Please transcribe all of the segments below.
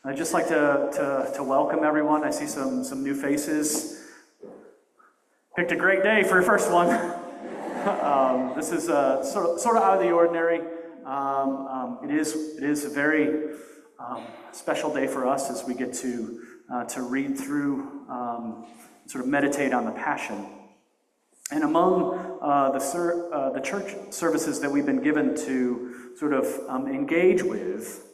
I'd just like to welcome everyone. I see some new faces. Picked a great day for your first one. This is sort of out of the ordinary. It is a very special day for us as we get to read through, sort of meditate on the Passion. And among the church services that we've been given to sort of engage with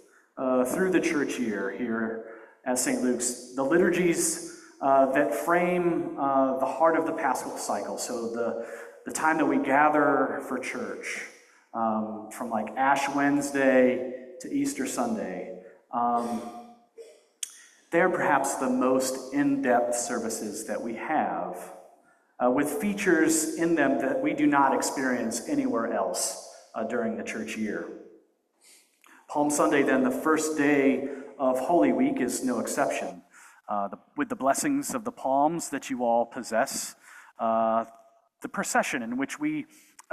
through the church year here at St. Luke's, the liturgies that frame the heart of the Paschal cycle. So the time that we gather for church, from like Ash Wednesday to Easter Sunday, they're perhaps the most in-depth services that we have, with features in them that we do not experience anywhere else during the church year. Palm Sunday, then, the first day of Holy Week, is no exception. With the blessings of the palms that you all possess, the procession in which we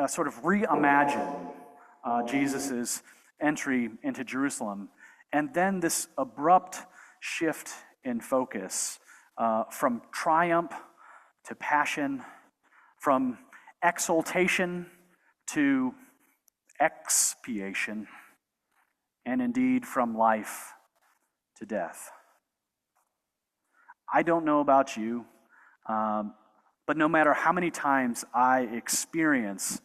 sort of reimagine Jesus' entry into Jerusalem, and then this abrupt shift in focus from triumph to passion, from exaltation to expiation, and indeed from life to death. I don't know about you, but no matter how many times I experience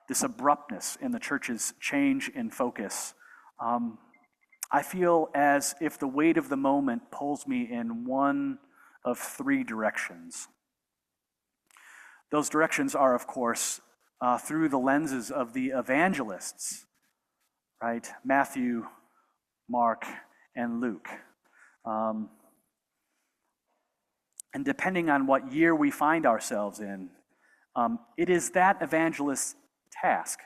this abruptness in the church's change in focus, I feel as if the weight of the moment pulls me in one of three directions. Those directions are, of course, through the lenses of the evangelists, right? Matthew, Mark, and Luke. And depending on what year we find ourselves in, it is that evangelist's task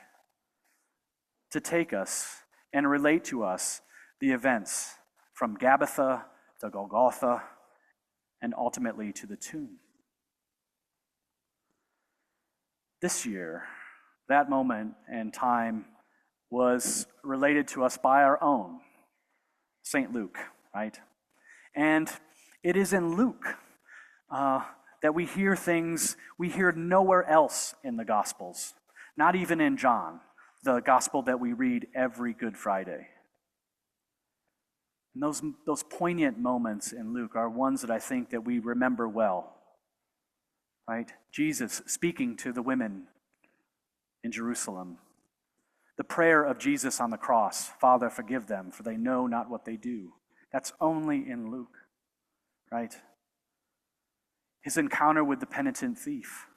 to take us and relate to us the events from Gabbatha to Golgotha and ultimately to the tomb. This year, that moment and time was related to us by our own, St. Luke, right? And it is in Luke that we hear things we hear nowhere else in the Gospels, not even in John, the Gospel that we read every Good Friday. And those poignant moments in Luke are ones that I think that we remember well, right? Jesus speaking to the women in Jerusalem. The prayer of Jesus on the cross, "Father, forgive them, for they know not what they do." That's only in Luke, right? His encounter with the penitent thief.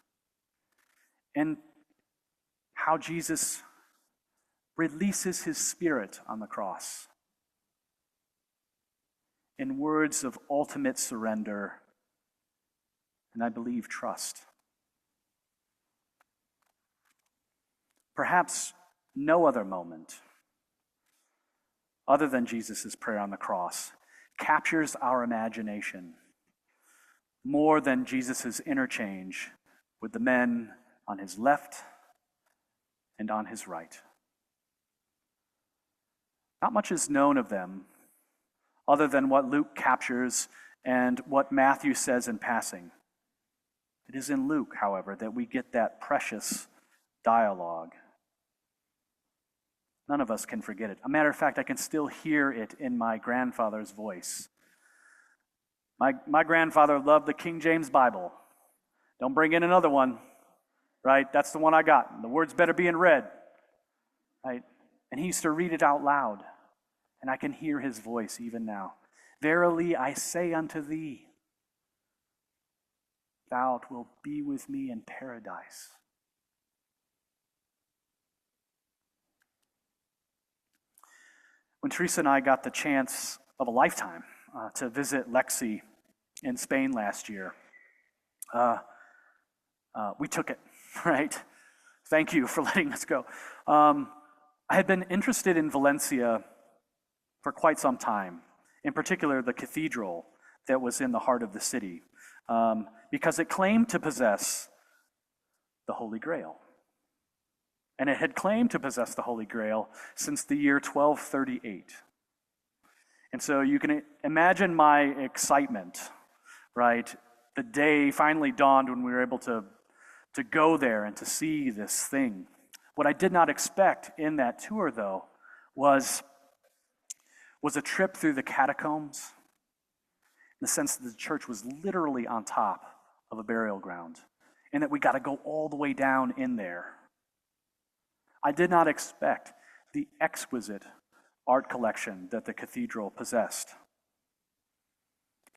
And how Jesus releases his spirit on the cross in words of ultimate surrender and, I believe, trust. Perhaps no other moment other than Jesus' prayer on the cross captures our imagination more than Jesus' interchange with the men on his left and on his right. Not much is known of them other than what Luke captures and what Matthew says in passing. It is in Luke, however, that we get that precious dialogue. None of us can forget it. A matter of fact, I can still hear it in my grandfather's voice. My grandfather loved the King James Bible. Don't bring in another one, right? That's the one I got. The words better be in red, right? And he used to read it out loud, and I can hear his voice even now. "Verily I say unto thee, thou wilt be with me in paradise." When Teresa and I got the chance of a lifetime to visit Lexi in Spain last year, we took it, right? Thank you for letting us go. I had been interested in Valencia for quite some time, in particular the cathedral that was in the heart of the city, because it claimed to possess the Holy Grail. And it had claimed to possess the Holy Grail since the year 1238. And so you can imagine my excitement, right? The day finally dawned when we were able to go there and to see this thing. What I did not expect in that tour, though, was a trip through the catacombs, in the sense that the church was literally on top of a burial ground, and that we got to go all the way down in there. I did not expect the exquisite art collection that the cathedral possessed.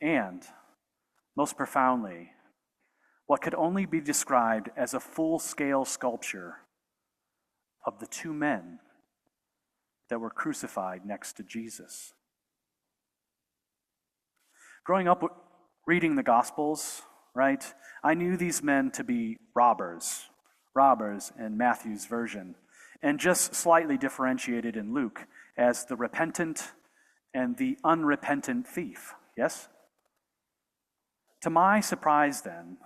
And, most profoundly, what could only be described as a full-scale sculpture of the two men that were crucified next to Jesus. Growing up reading the Gospels, right, I knew these men to be robbers in Matthew's version, and just slightly differentiated in Luke as the repentant and the unrepentant thief, yes? To my surprise then,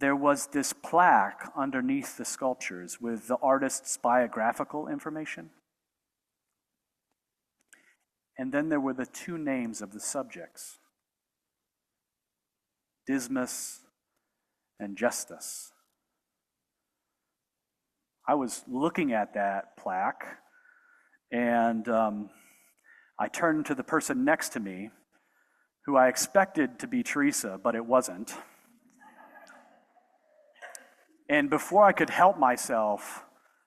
there was this plaque underneath the sculptures with the artist's biographical information. And then there were the two names of the subjects, Dismas and Justus. I was looking at that plaque, and I turned to the person next to me, who I expected to be Teresa, but it wasn't. And before I could help myself,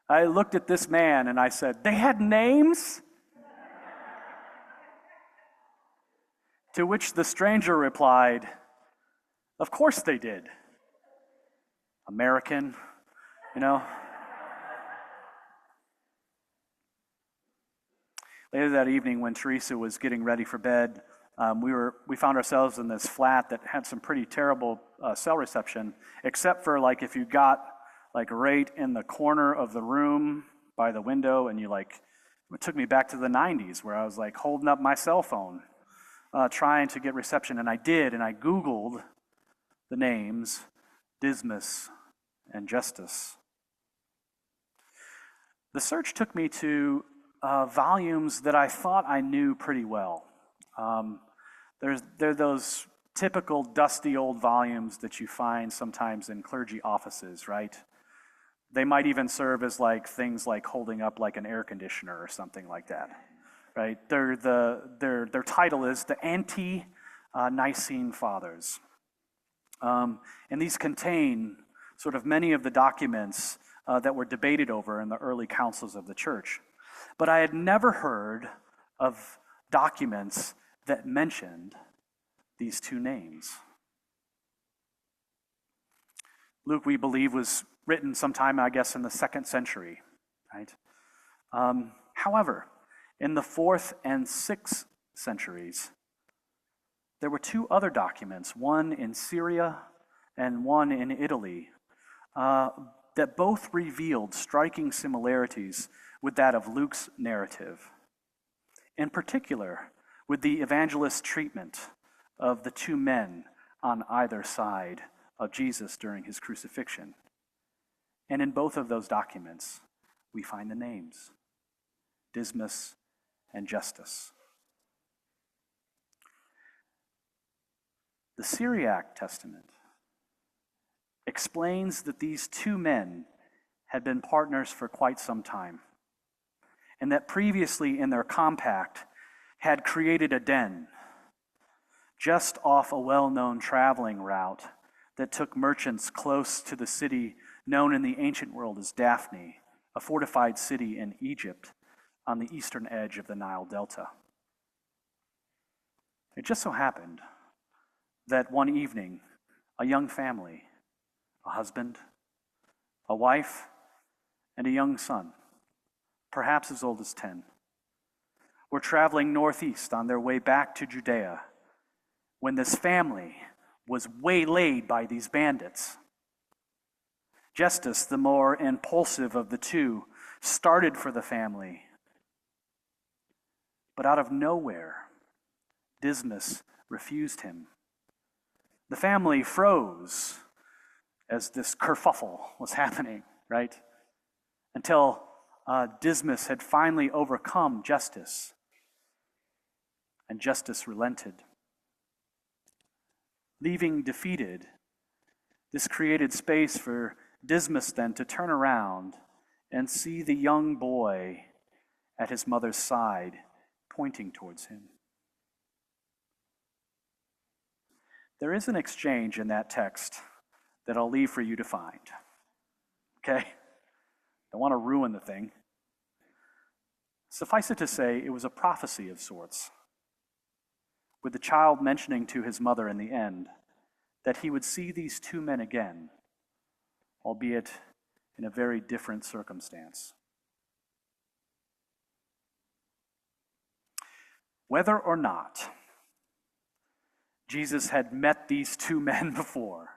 I looked at this man and I said, "They had names?" To which the stranger replied, "Of course they did. American, you know." Later that evening, when Teresa was getting ready for bed, we found ourselves in this flat that had some pretty terrible cell reception, except for like if you got like right in the corner of the room by the window, and it took me back to the 90s where I was like holding up my cell phone, trying to get reception, and I did, and I Googled the names Dismas and Justus. The search took me to volumes that I thought I knew pretty well. They're those typical dusty old volumes that you find sometimes in clergy offices, right? They might even serve as like things like holding up like an air conditioner or something like that, right? Their title is the Ante-Nicene Fathers. And these contain sort of many of the documents that were debated over in the early councils of the church. But I had never heard of documents that mentioned these two names. Luke, we believe, was written sometime, I guess, in the 2nd century, right? However, in the 4th and 6th centuries, there were two other documents, one in Syria and one in Italy, that both revealed striking similarities with that of Luke's narrative. In particular, with the evangelist's treatment of the two men on either side of Jesus during his crucifixion. And in both of those documents, we find the names, Dismas and Justus. The Syriac Testament explains that these two men had been partners for quite some time, and that previously in their compact had created a den just off a well-known traveling route that took merchants close to the city known in the ancient world as Daphne, a fortified city in Egypt on the eastern edge of the Nile Delta. It just so happened that one evening, a young family, a husband, a wife, and a young son, perhaps as old as 10, were traveling northeast on their way back to Judea when this family was waylaid by these bandits. Justus, the more impulsive of the two, started for the family. But out of nowhere, Dismas refused him. The family froze as this kerfuffle was happening, right? Until Dismas had finally overcome justice, and justice relented. Leaving defeated, this created space for Dismas then to turn around and see the young boy at his mother's side, pointing towards him. There is an exchange in that text that I'll leave for you to find. Okay? Don't want to ruin the thing. Suffice it to say, it was a prophecy of sorts, with the child mentioning to his mother in the end that he would see these two men again, albeit in a very different circumstance. Whether or not Jesus had met these two men before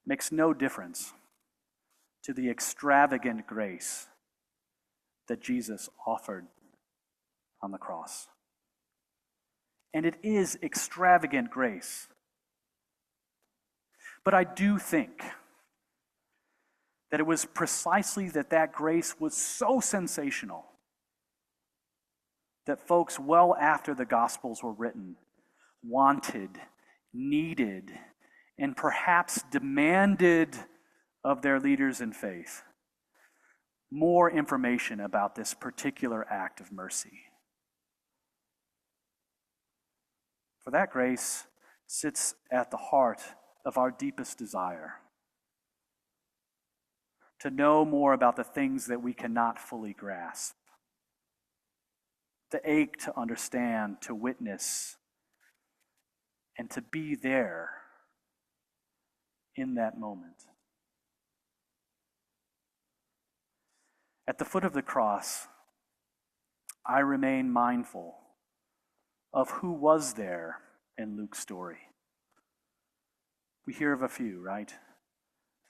makes no difference to the extravagant grace that Jesus offered on the cross. And it is extravagant grace. But I do think that it was precisely that grace was so sensational that folks well after the Gospels were written wanted, needed, and perhaps demanded of their leaders in faith more information about this particular act of mercy. For that grace sits at the heart of our deepest desire, to know more about the things that we cannot fully grasp, the ache to understand, to witness, and to be there in that moment. At the foot of the cross, I remain mindful of who was there in Luke's story. We hear of a few, right?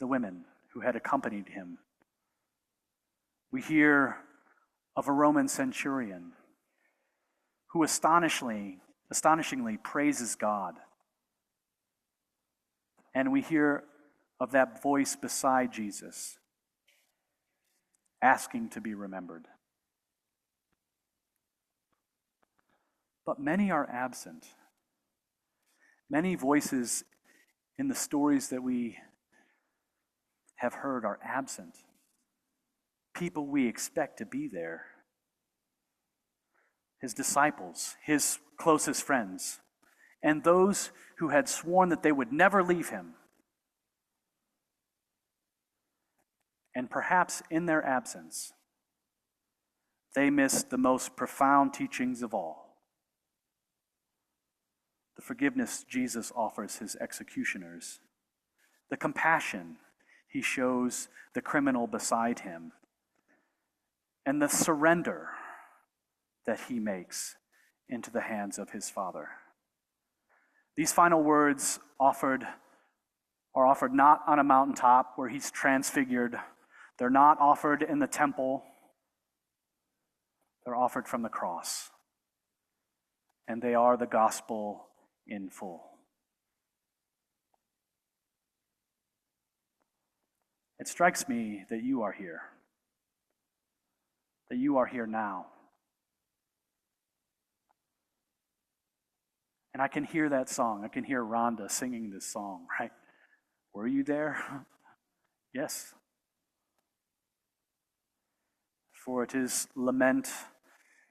The women who had accompanied him. We hear of a Roman centurion who astonishingly praises God. And we hear of that voice beside Jesus asking to be remembered. But many are absent. Many voices in the stories that we have heard are absent. People we expect to be there. His disciples, his closest friends, and those who had sworn that they would never leave him. And perhaps in their absence, they missed the most profound teachings of all: the forgiveness Jesus offers his executioners, the compassion he shows the criminal beside him, and the surrender that he makes into the hands of his Father. These final words are offered not on a mountaintop where he's transfigured. They're not offered in the temple. They're offered from the cross. And they are the gospel in full. It strikes me that you are here. That you are here now. And I can hear that song. I can hear Rhonda singing this song, right? Were you there? Yes. For it is lament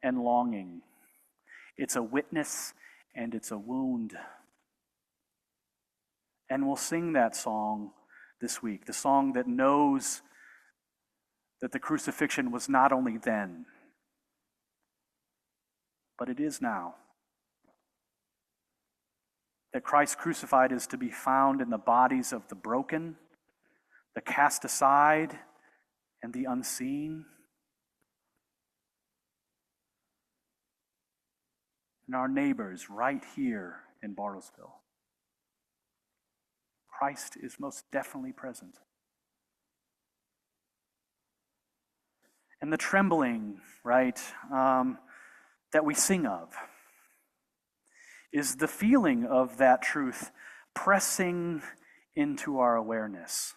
and longing. It's a witness and it's a wound. And we'll sing that song this week, the song that knows that the crucifixion was not only then, but it is now. That Christ crucified is to be found in the bodies of the broken, the cast aside, and the unseen. And our neighbors right here in Bartlesville. Christ is most definitely present. And the trembling, right, that we sing of is the feeling of that truth pressing into our awareness.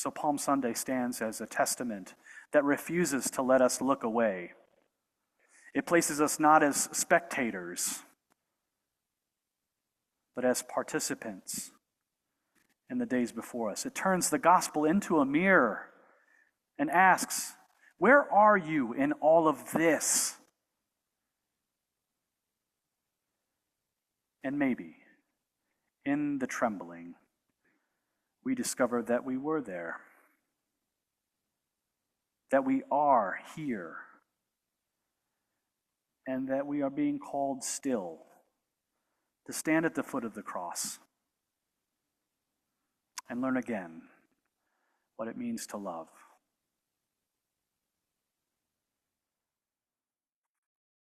So Palm Sunday stands as a testament that refuses to let us look away. It places us not as spectators, but as participants in the days before us. It turns the gospel into a mirror and asks, where are you in all of this? And maybe, in the trembling, we discover that we were there, that we are here, and that we are being called still to stand at the foot of the cross and learn again what it means to love.